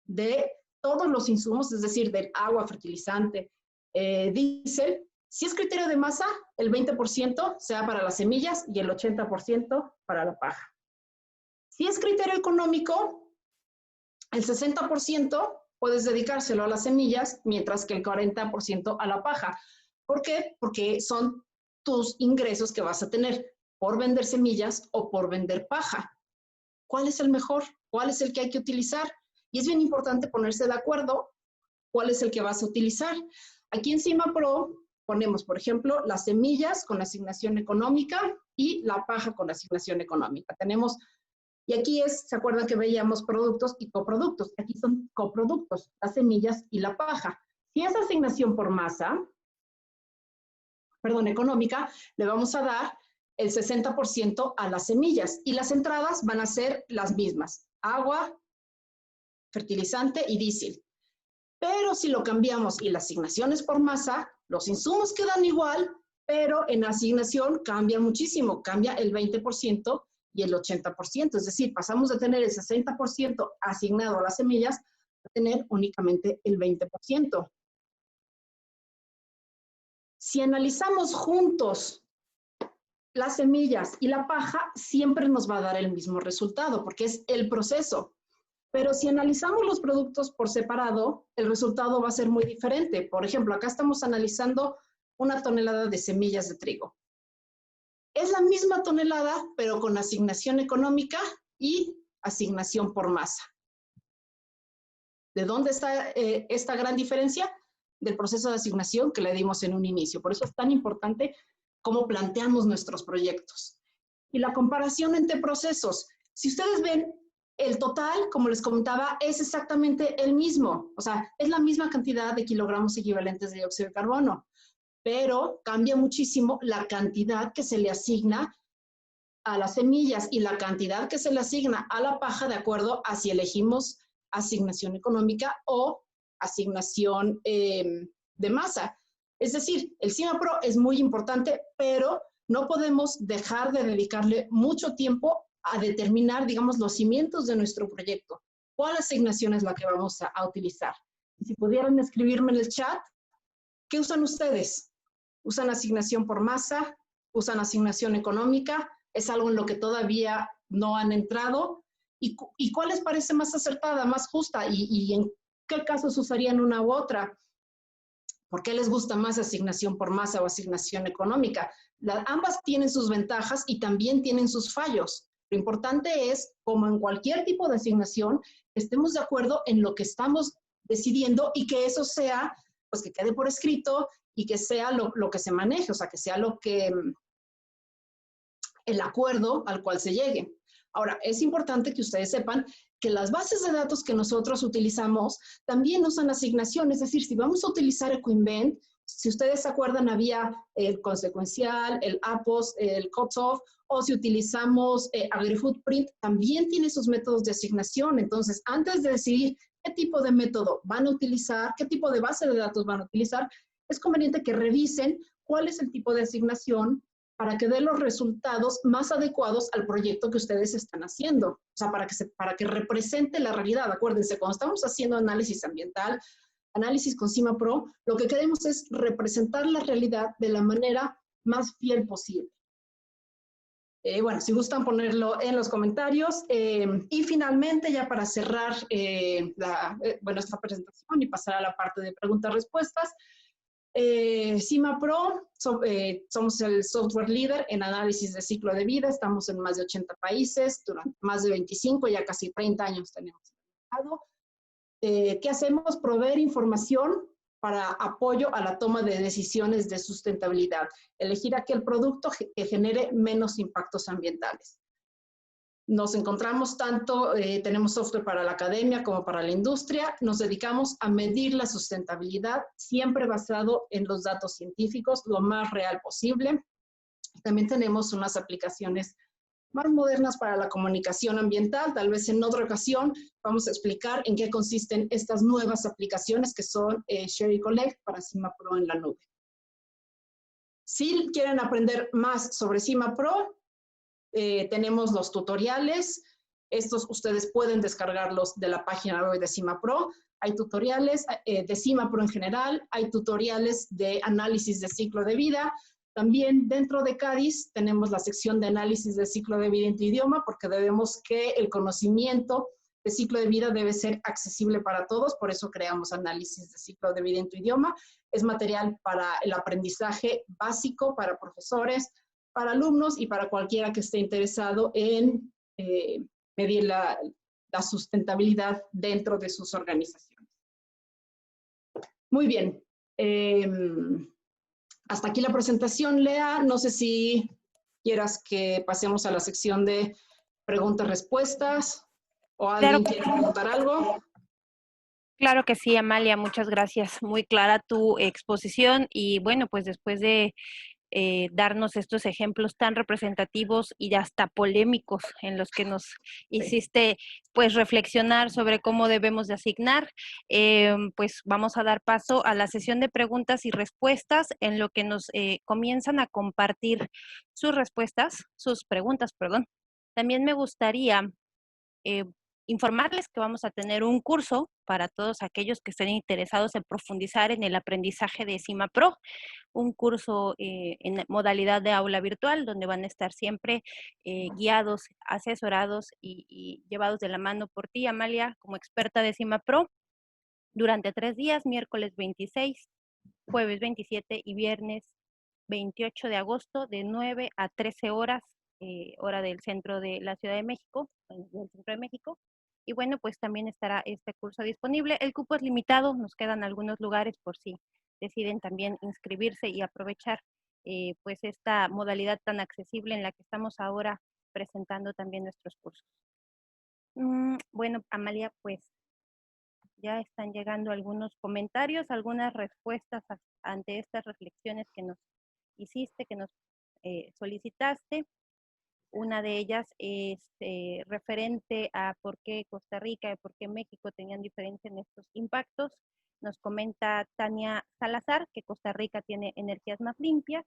de todos los insumos, es decir, del agua, fertilizante, diésel. Si es criterio de masa, el 20% sea para las semillas y el 80% para la paja. Si es criterio económico, el 60% puedes dedicárselo a las semillas, mientras que el 40% a la paja. ¿Por qué? Porque son tus ingresos que vas a tener por vender semillas o por vender paja. ¿Cuál es el mejor? ¿Cuál es el que hay que utilizar? Y es bien importante ponerse de acuerdo cuál es el que vas a utilizar. Aquí en CIMAPRO ponemos, por ejemplo, las semillas con asignación económica y la paja con asignación económica. Tenemos, y aquí ¿se acuerdan que veíamos productos y coproductos? Aquí son coproductos, las semillas y la paja. Si es asignación por masa, económica, le vamos a dar el 60% a las semillas y las entradas van a ser las mismas, agua, fertilizante y diésel. Pero si lo cambiamos y la asignación es por masa, los insumos quedan igual, pero en asignación cambia muchísimo, cambia el 20% y el 80%. Es decir, pasamos de tener el 60% asignado a las semillas a tener únicamente el 20%. Si analizamos juntos las semillas y la paja, siempre nos va a dar el mismo resultado, porque es el proceso. Pero si analizamos los productos por separado, el resultado va a ser muy diferente. Por ejemplo, acá estamos analizando 1 tonelada de semillas de trigo. Es la misma tonelada, pero con asignación económica y asignación por masa. ¿De dónde está esta gran diferencia? Del proceso de asignación que le dimos en un inicio. Por eso es tan importante cómo planteamos nuestros proyectos. Y la comparación entre procesos. Si ustedes ven, el total, como les comentaba, es exactamente el mismo. O sea, es la misma cantidad de kilogramos equivalentes de dióxido de carbono, pero cambia muchísimo la cantidad que se le asigna a las semillas y la cantidad que se le asigna a la paja de acuerdo a si elegimos asignación económica o asignación de masa. Es decir, el CIMAPRO es muy importante, pero no podemos dejar de dedicarle mucho tiempo a determinar, digamos, los cimientos de nuestro proyecto. ¿Cuál asignación es la que vamos a utilizar? Si pudieran escribirme en el chat, ¿qué usan ustedes? ¿Usan asignación por masa? ¿Usan asignación económica? ¿Es algo en lo que todavía no han entrado? ¿Y cuál les parece más acertada, más justa? ¿Y en qué casos usarían una u otra? ¿Por qué les gusta más asignación por masa o asignación económica? Ambas tienen sus ventajas y también tienen sus fallos. Lo importante es, como en cualquier tipo de asignación, estemos de acuerdo en lo que estamos decidiendo y que eso sea, pues que quede por escrito y que sea lo que se maneje, o sea, que sea el acuerdo al cual se llegue. Ahora, es importante que ustedes sepan que las bases de datos que nosotros utilizamos también usan asignación, es decir, si vamos a utilizar Ecoinvent, si ustedes se acuerdan, había el consecuencial, el APOS, el cutoff, o si utilizamos AgriFootprint, también tiene sus métodos de asignación. Entonces, antes de decidir qué tipo de método van a utilizar, qué tipo de base de datos van a utilizar, es conveniente que revisen cuál es el tipo de asignación para que dé los resultados más adecuados al proyecto que ustedes están haciendo. O sea, para que represente la realidad. Acuérdense, cuando estamos haciendo análisis ambiental, análisis con CIMAPRO, lo que queremos es representar la realidad de la manera más fiel posible. Bueno, si gustan ponerlo en los comentarios. Y finalmente, ya para cerrar esta presentación y pasar a la parte de preguntas-respuestas, CIMAPRO, somos el software líder en análisis de ciclo de vida, estamos en más de 80 países, durante más de 25, ya casi 30 años tenemos mercado. ¿Qué hacemos? Proveer información para apoyo a la toma de decisiones de sustentabilidad, elegir aquel producto que genere menos impactos ambientales. Nos encontramos tanto, tenemos software para la academia como para la industria, nos dedicamos a medir la sustentabilidad, siempre basado en los datos científicos, lo más real posible. También tenemos unas aplicaciones más modernas para la comunicación ambiental. Tal vez en otra ocasión vamos a explicar en qué consisten estas nuevas aplicaciones que son Share y Collect para CIMAPRO en la nube. Si quieren aprender más sobre CIMAPRO, tenemos los tutoriales. Estos ustedes pueden descargarlos de la página web de CIMAPRO. Hay tutoriales de CIMAPRO en general, hay tutoriales de análisis de ciclo de vida. También dentro de CADIS tenemos la sección de análisis de ciclo de vida en tu idioma, porque debemos que el conocimiento de ciclo de vida debe ser accesible para todos, por eso creamos análisis de ciclo de vida en tu idioma. Es material para el aprendizaje básico, para profesores, para alumnos y para cualquiera que esté interesado en medir la sustentabilidad dentro de sus organizaciones. Muy bien. Hasta aquí la presentación, Lea. No sé si quieras que pasemos a la sección de preguntas-respuestas o alguien quiere preguntar algo. Claro que sí, Amalia, muchas gracias. Muy clara tu exposición y bueno, pues después de darnos estos ejemplos tan representativos y hasta polémicos en los que nos hiciste pues reflexionar sobre cómo debemos de asignar, pues vamos a dar paso a la sesión de preguntas y respuestas en lo que nos comienzan a compartir sus respuestas, sus preguntas, perdón, También me gustaría eh, informarles que vamos a tener un curso para todos aquellos que estén interesados en profundizar en el aprendizaje de CIMA Pro, un curso en modalidad de aula virtual, donde van a estar siempre guiados, asesorados y llevados de la mano por ti, Amalia, como experta de CIMA Pro, durante 3 días, miércoles 26, jueves 27 y viernes 28 de agosto, de 9 a 13 horas, hora del centro de la Ciudad de México, del centro de México. Y bueno, pues también estará este curso disponible. El cupo es limitado, nos quedan algunos lugares por si deciden también inscribirse y aprovechar pues esta modalidad tan accesible en la que estamos ahora presentando también nuestros cursos. Bueno, Amalia, pues ya están llegando algunos comentarios, algunas respuestas ante estas reflexiones que nos hiciste, que nos solicitaste. Una de ellas es referente a por qué Costa Rica y por qué México tenían diferencia en estos impactos. Nos comenta Tania Salazar que Costa Rica tiene energías más limpias.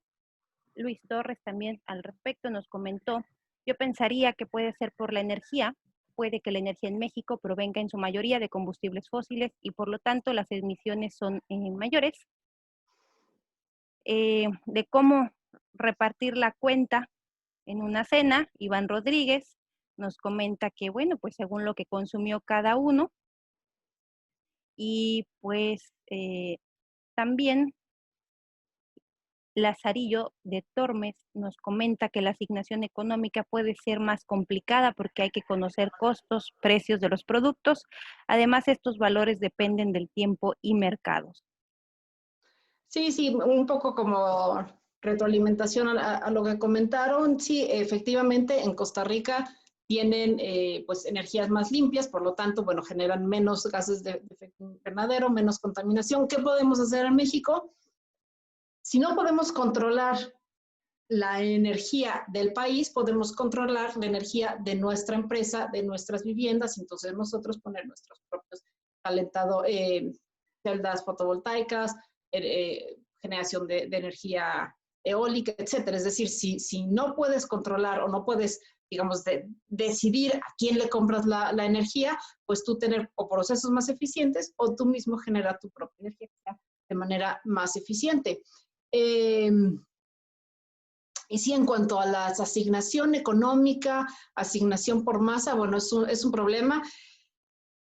Luis Torres también al respecto nos comentó, yo pensaría que puede ser por la energía, puede que la energía en México provenga en su mayoría de combustibles fósiles y por lo tanto las emisiones son mayores. De cómo repartir la cuenta en una cena, Iván Rodríguez nos comenta que, bueno, pues según lo que consumió cada uno, y pues también Lazarillo de Tormes nos comenta que la asignación económica puede ser más complicada porque hay que conocer costos, precios de los productos. Además, estos valores dependen del tiempo y mercados. Sí, sí, un poco como retroalimentación a lo que comentaron. Sí, efectivamente, en Costa Rica tienen pues energías más limpias, por lo tanto, bueno, generan menos gases de efecto invernadero, menos contaminación. ¿Qué podemos hacer en México? Si no podemos controlar la energía del país, podemos controlar la energía de nuestra empresa, de nuestras viviendas, entonces nosotros poner nuestros propios calentado, celdas fotovoltaicas, generación de energía eólica, etcétera. Es decir, si no puedes controlar o no puedes, digamos, decidir a quién le compras la energía, pues tú tener o procesos más eficientes o tú mismo generar tu propia energía de manera más eficiente. Y sí, en cuanto a la asignación económica, asignación por masa, bueno, es un problema.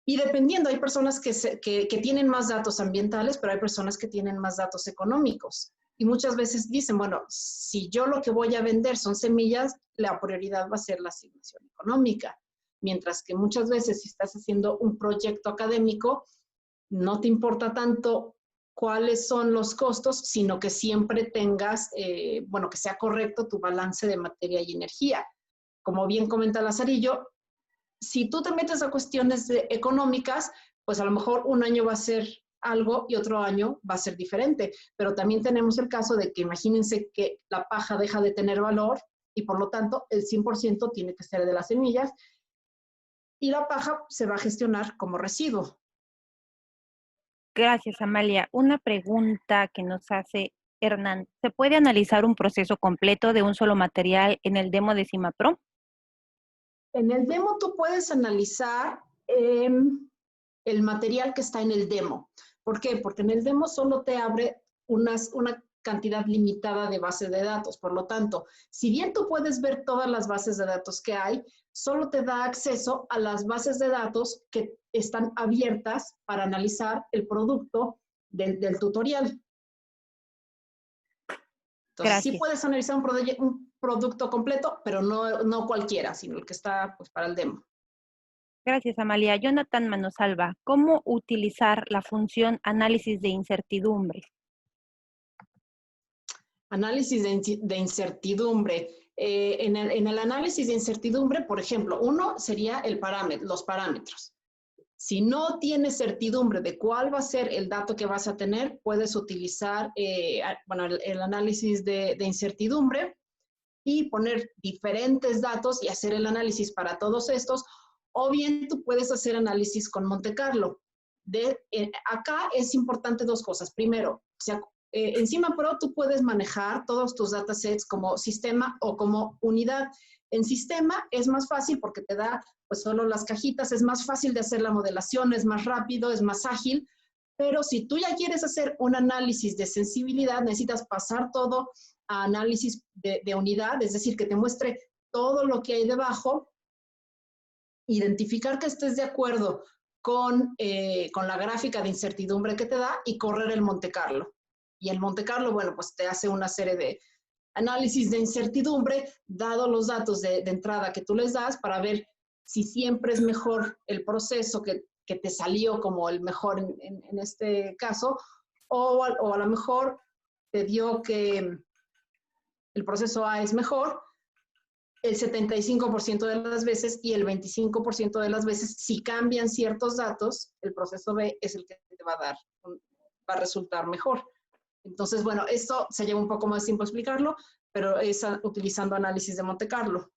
Y dependiendo, hay personas que tienen más datos ambientales, pero hay personas que tienen más datos económicos. Y muchas veces dicen, bueno, si yo lo que voy a vender son semillas, la prioridad va a ser la asignación económica. Mientras que muchas veces si estás haciendo un proyecto académico, no te importa tanto cuáles son los costos, sino que siempre tengas, bueno, que sea correcto tu balance de materia y energía. Como bien comenta Lazarillo, si tú te metes a cuestiones económicas, pues a lo mejor un año va a ser algo y otro año va a ser diferente. Pero también tenemos el caso de que imagínense que la paja deja de tener valor y por lo tanto el 100% tiene que ser de las semillas y la paja se va a gestionar como residuo. Gracias, Amalia. Una pregunta que nos hace Hernán. ¿Se puede analizar un proceso completo de un solo material en el demo de CIMAPRO? En el demo tú puedes analizar el material que está en el demo. ¿Por qué? Porque en el demo solo te abre una cantidad limitada de bases de datos. Por lo tanto, si bien tú puedes ver todas las bases de datos que hay, solo te da acceso a las bases de datos que están abiertas para analizar el producto del tutorial. Entonces, sí Gracias. puedes analizar un producto completo, pero no cualquiera, sino el que está pues, para el demo. Gracias, Amalia. Jonathan Manosalva, ¿cómo utilizar la función análisis de incertidumbre? Análisis de incertidumbre. En el análisis de incertidumbre, por ejemplo, uno sería los parámetros. Si no tienes certidumbre de cuál va a ser el dato que vas a tener, puedes utilizar bueno, el análisis de incertidumbre y poner diferentes datos y hacer el análisis para todos estos, o bien tú puedes hacer análisis con Monte Carlo. Acá es importante dos cosas. Primero, En CIMAPRO tú puedes manejar todos tus datasets como sistema o como unidad. En sistema es más fácil porque te da pues solo las cajitas, es más fácil de hacer la modelación, es más rápido, es más ágil, pero si tú ya quieres hacer un análisis de sensibilidad, necesitas pasar todo a análisis de unidad, es decir, que te muestre todo lo que hay debajo, identificar que estés de acuerdo con la gráfica de incertidumbre que te da y correr el Monte Carlo. Y el Monte Carlo, bueno, pues te hace una serie de análisis de incertidumbre, dado los datos de entrada que tú les das, para ver si siempre es mejor el proceso que te salió como el mejor en este caso, o a lo mejor te dio que el proceso A es mejor el 75% de las veces, y el 25% de las veces, si cambian ciertos datos, el proceso B es el que te va a resultar mejor. Entonces, bueno, esto se lleva un poco más de tiempo explicarlo, pero es utilizando análisis de Monte Carlo.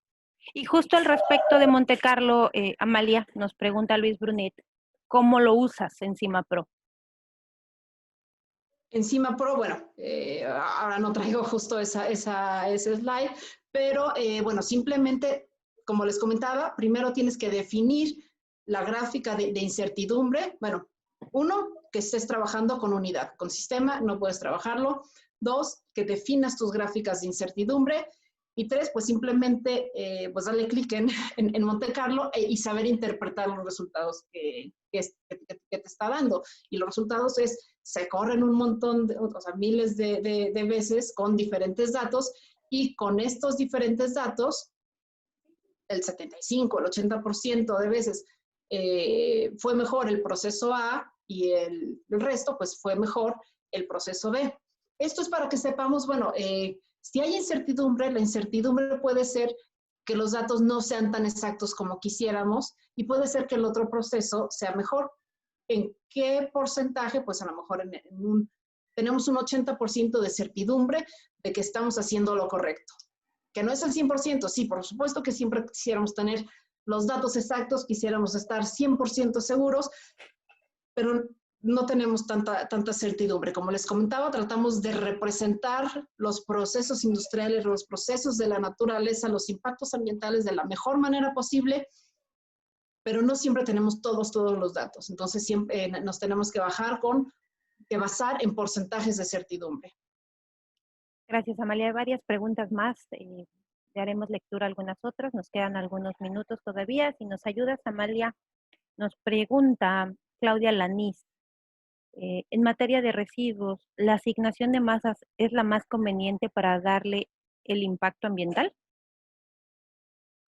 Y justo al respecto de Monte Carlo, Amalia, nos pregunta Luis Brunet, ¿cómo lo usas en CIMAPRO? En CIMAPRO, bueno, ahora no traigo justo ese slide, pero bueno, simplemente, como les comentaba, primero tienes que definir la gráfica de incertidumbre. Bueno, uno, que estés trabajando con unidad, con sistema no puedes trabajarlo. Dos, que definas tus gráficas de incertidumbre. Y tres, pues simplemente pues darle clic en Monte Carlo y saber interpretar los resultados que te está dando. Y los resultados se corren un montón, o sea, miles de veces con diferentes datos, y con estos diferentes datos, el 75, el 80% de veces fue mejor el proceso A, y el resto pues fue mejor el proceso B. Esto es para que sepamos, bueno, si hay incertidumbre, la incertidumbre puede ser que los datos no sean tan exactos como quisiéramos, y puede ser que el otro proceso sea mejor. ¿En qué porcentaje? Pues a lo mejor tenemos un 80% de certidumbre de que estamos haciendo lo correcto. Que no es el 100%, sí, por supuesto que siempre quisiéramos tener los datos exactos, quisiéramos estar 100% seguros, pero no tenemos tanta certidumbre. Como les comentaba, tratamos de representar los procesos industriales, los procesos de la naturaleza, los impactos ambientales de la mejor manera posible, pero no siempre tenemos todos los datos. Entonces, siempre nos tenemos que basar en porcentajes de certidumbre. Gracias, Amalia. Hay varias preguntas más. Le haremos lectura a algunas otras. Nos quedan algunos minutos todavía. Si nos ayudas, Amalia, nos pregunta Claudia Lanís. En materia de residuos, ¿la asignación de masas es la más conveniente para darle el impacto ambiental?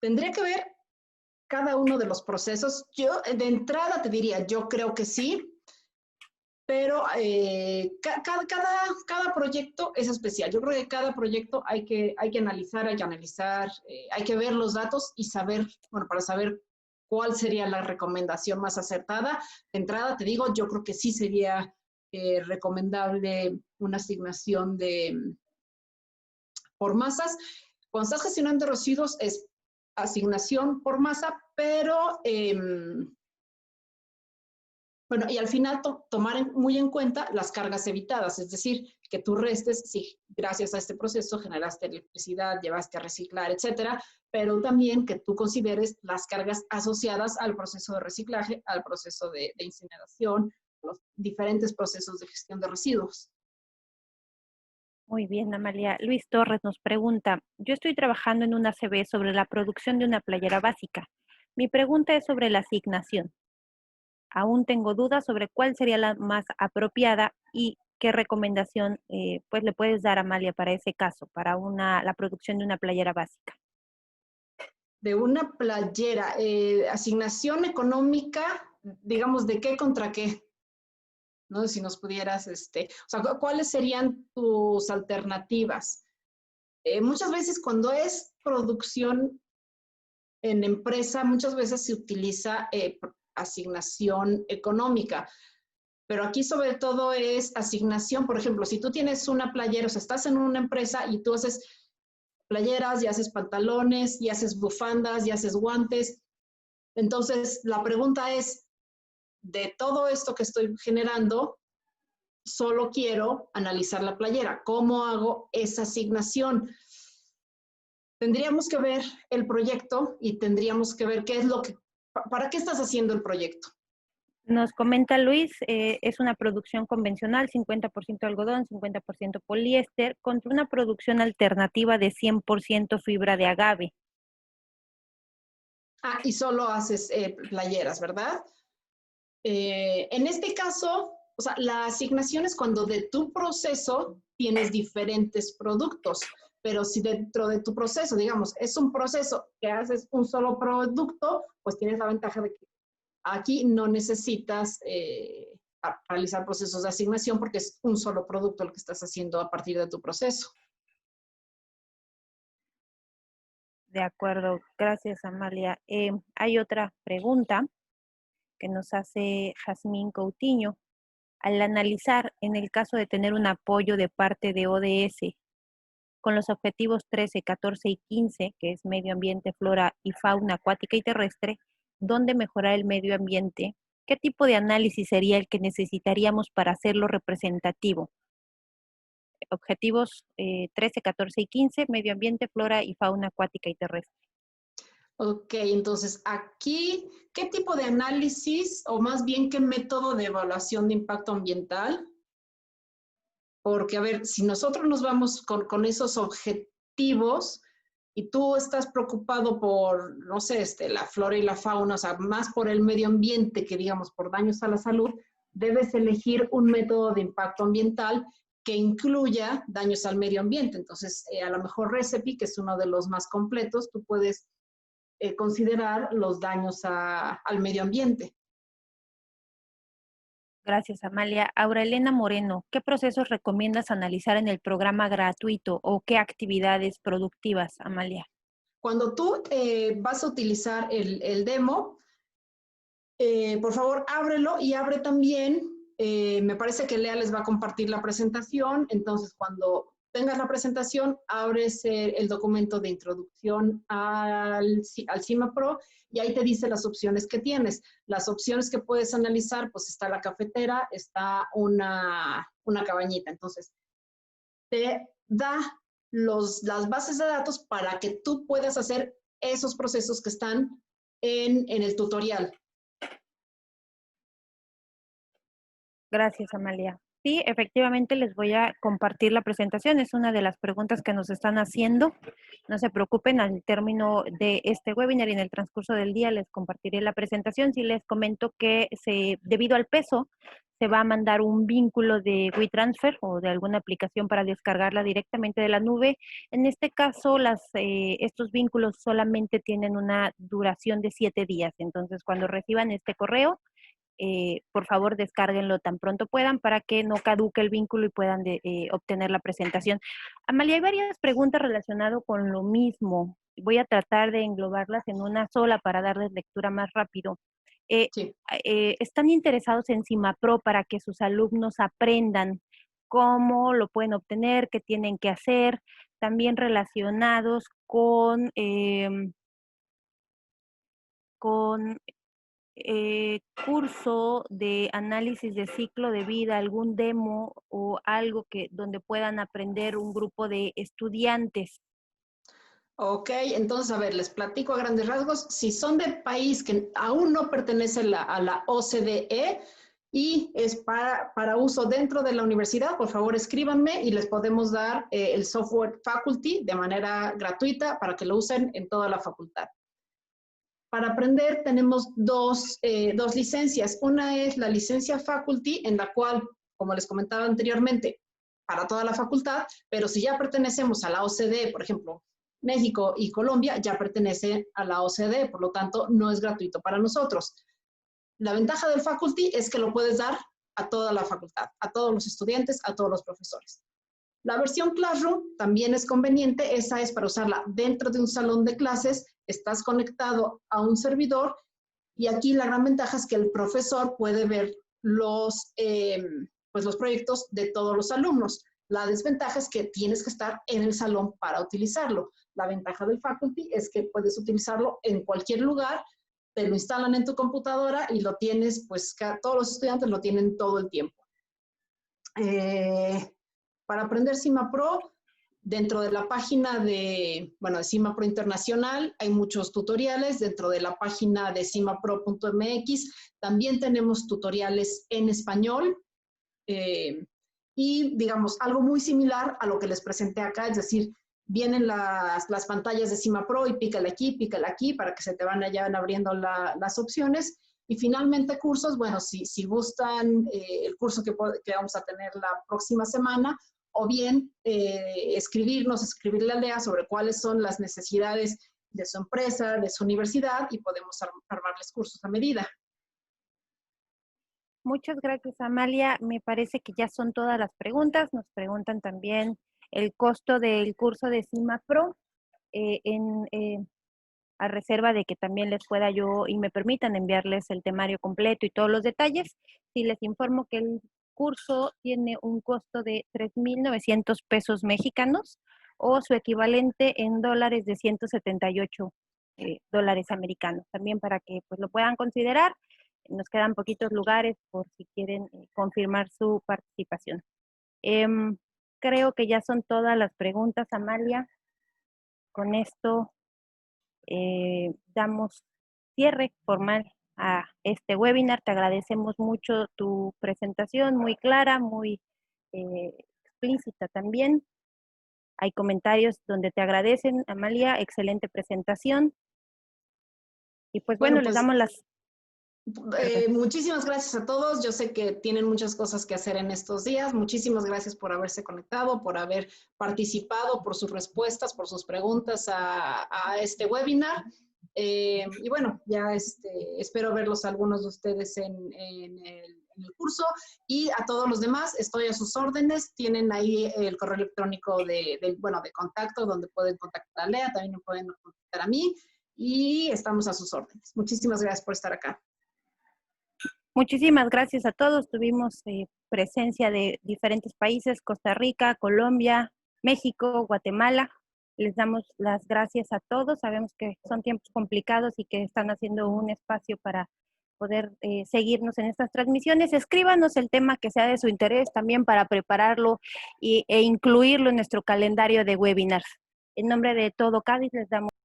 Tendría que ver cada uno de los procesos. Yo, de entrada, te diría, yo creo que sí, pero cada proyecto es especial. Yo creo que cada proyecto hay que analizar, hay que ver los datos y saber, bueno, para saber cuál sería la recomendación más acertada. De entrada, te digo, yo creo que sí sería recomendable una asignación por masas. Cuando estás gestionando residuos es asignación por masa, pero bueno, y al final tomar muy en cuenta las cargas evitadas, es decir, que tú restes, si gracias a este proceso generaste electricidad, llevaste a reciclar, etcétera, pero también que tú consideres las cargas asociadas al proceso de reciclaje, al proceso de incineración, los diferentes procesos de gestión de residuos. Muy bien, Amalia. Luis Torres nos pregunta, yo estoy trabajando en una ACB sobre la producción de una playera básica. Mi pregunta es sobre la asignación. Aún tengo dudas sobre cuál sería la más apropiada y qué recomendación pues le puedes dar, Amalia, para ese caso, para la producción de una playera básica. De una playera, asignación económica, digamos, ¿de qué contra qué? ¿No? Si nos pudieras, o sea, ¿cuáles serían tus alternativas? Muchas veces cuando es producción en empresa, muchas veces se utiliza asignación económica, pero aquí sobre todo es asignación. Por ejemplo, si tú tienes una playera, o sea, estás en una empresa y tú haces playeras, y haces pantalones, y haces bufandas, y haces guantes, entonces la pregunta es, de todo esto que estoy generando, solo quiero analizar la playera. ¿Cómo hago esa asignación? Tendríamos que ver el proyecto y tendríamos que ver qué es lo que, ¿para qué estás haciendo el proyecto? Nos comenta Luis, es una producción convencional, 50% algodón, 50% poliéster, contra una producción alternativa de 100% fibra de agave. Ah, y solo haces playeras, ¿verdad? En este caso, o sea, la asignación es cuando de tu proceso tienes diferentes productos, pero si dentro de tu proceso, digamos, es un proceso que haces un solo producto, pues tienes la ventaja de que aquí no necesitas realizar procesos de asignación porque es un solo producto el que estás haciendo a partir de tu proceso. De acuerdo, gracias Amalia. Hay otra pregunta que nos hace Jazmín Coutinho. Al analizar, en el caso de tener un apoyo de parte de ODS con los objetivos 13, 14 y 15, que es medio ambiente, flora y fauna acuática y terrestre, ¿dónde mejorar el medio ambiente? ¿Qué tipo de análisis sería el que necesitaríamos para hacerlo representativo? Objetivos 13, 14 y 15, medio ambiente, flora y fauna acuática y terrestre. Ok, entonces aquí, ¿qué tipo de análisis o más bien qué método de evaluación de impacto ambiental? Porque, a ver, si nosotros nos vamos con esos objetivos y tú estás preocupado por, no sé, la flora y la fauna, o sea, más por el medio ambiente que, digamos, por daños a la salud, debes elegir un método de impacto ambiental que incluya daños al medio ambiente. Entonces, a lo mejor Recipe, que es uno de los más completos, tú puedes considerar los daños al medio ambiente. Gracias, Amalia. Aurelena Moreno, ¿qué procesos recomiendas analizar en el programa gratuito o qué actividades productivas, Amalia? Cuando tú vas a utilizar el demo, por favor, ábrelo y abre también, me parece que Lea les va a compartir la presentación, entonces cuando tengas la presentación, abres el documento de introducción al CIMAPRO y ahí te dice las opciones que tienes. Las opciones que puedes analizar, pues está la cafetera, está una cabañita, entonces te da las bases de datos para que tú puedas hacer esos procesos que están en el tutorial. Gracias, Amalia. Sí, efectivamente les voy a compartir la presentación. Es una de las preguntas que nos están haciendo. No se preocupen, al término de este webinar y en el transcurso del día les compartiré la presentación. Sí les comento que debido al peso, se va a mandar un vínculo de WeTransfer o de alguna aplicación para descargarla directamente de la nube. En este caso, estos vínculos solamente tienen una duración de 7 días. Entonces, cuando reciban este correo, por favor descárguenlo tan pronto puedan para que no caduque el vínculo y puedan obtener la presentación. Amalia, hay varias preguntas relacionadas con lo mismo. Voy a tratar de englobarlas en una sola para darles lectura más rápido. Sí. ¿Están interesados en CIMAPRO para que sus alumnos aprendan cómo lo pueden obtener, qué tienen que hacer? También relacionados con curso de análisis de ciclo de vida, algún demo o algo donde puedan aprender un grupo de estudiantes. Ok, entonces, a ver, les platico a grandes rasgos. Si son de país que aún no pertenece a la OCDE y es para uso dentro de la universidad, por favor escríbanme y les podemos dar el software Faculty de manera gratuita para que lo usen en toda la facultad. Para aprender tenemos dos licencias. Una es la licencia Faculty, en la cual, como les comentaba anteriormente, para toda la facultad, pero si ya pertenecemos a la OCDE, por ejemplo, México y Colombia ya pertenecen a la OCDE, por lo tanto, no es gratuito para nosotros. La ventaja del Faculty es que lo puedes dar a toda la facultad, a todos los estudiantes, a todos los profesores. La versión Classroom también es conveniente, esa es para usarla dentro de un salón de clases, estás conectado a un servidor y aquí la gran ventaja es que el profesor puede ver los proyectos de todos los alumnos. La desventaja es que tienes que estar en el salón para utilizarlo. La ventaja del Faculty es que puedes utilizarlo en cualquier lugar, te lo instalan en tu computadora y lo tienes, pues todos los estudiantes lo tienen todo el tiempo. Para aprender CIMA Pro, dentro de la página de CIMA Pro Internacional hay muchos tutoriales. Dentro de la página de cimapro.mx también tenemos tutoriales en español. Y digamos, algo muy similar a lo que les presenté acá, es decir, vienen las pantallas de CIMA Pro y pícale aquí, para que se te van abriendo las opciones. Y finalmente cursos, bueno, si gustan el curso que vamos a tener la próxima semana, o bien escribirle a Lea sobre cuáles son las necesidades de su empresa, de su universidad, y podemos armarles cursos a medida. Muchas gracias, Amalia. Me parece que ya son todas las preguntas. Nos preguntan también el costo del curso de CIMA Pro, a reserva de que también les pueda yo y me permitan enviarles el temario completo y todos los detalles. Sí les informo que el curso tiene un costo de 3,900 pesos mexicanos o su equivalente en dólares de 178 dólares americanos. También para que pues lo puedan considerar. Nos quedan poquitos lugares por si quieren confirmar su participación. Creo que ya son todas las preguntas, Amalia. Con esto damos cierre formal a este webinar. Te agradecemos mucho tu presentación, muy clara, muy explícita también. Hay comentarios donde te agradecen, Amalia, excelente presentación. Y pues bueno, les damos las... Muchísimas gracias a todos. Yo sé que tienen muchas cosas que hacer en estos días. Muchísimas gracias por haberse conectado, por haber participado, por sus respuestas, por sus preguntas a este webinar. Y bueno, ya espero verlos algunos de ustedes en el curso, y a todos los demás estoy a sus órdenes. Tienen ahí el correo electrónico de contacto, donde pueden contactar a Lea, también me pueden contactar a mí, y estamos a sus órdenes. Muchísimas gracias por estar acá. Muchísimas gracias a todos. Tuvimos presencia de diferentes países: Costa Rica, Colombia, México, Guatemala. Les damos las gracias a todos. Sabemos que son tiempos complicados y que están haciendo un espacio para poder seguirnos en estas transmisiones. Escríbanos el tema que sea de su interés también para prepararlo e incluirlo en nuestro calendario de webinars. En nombre de todo Cádiz les damos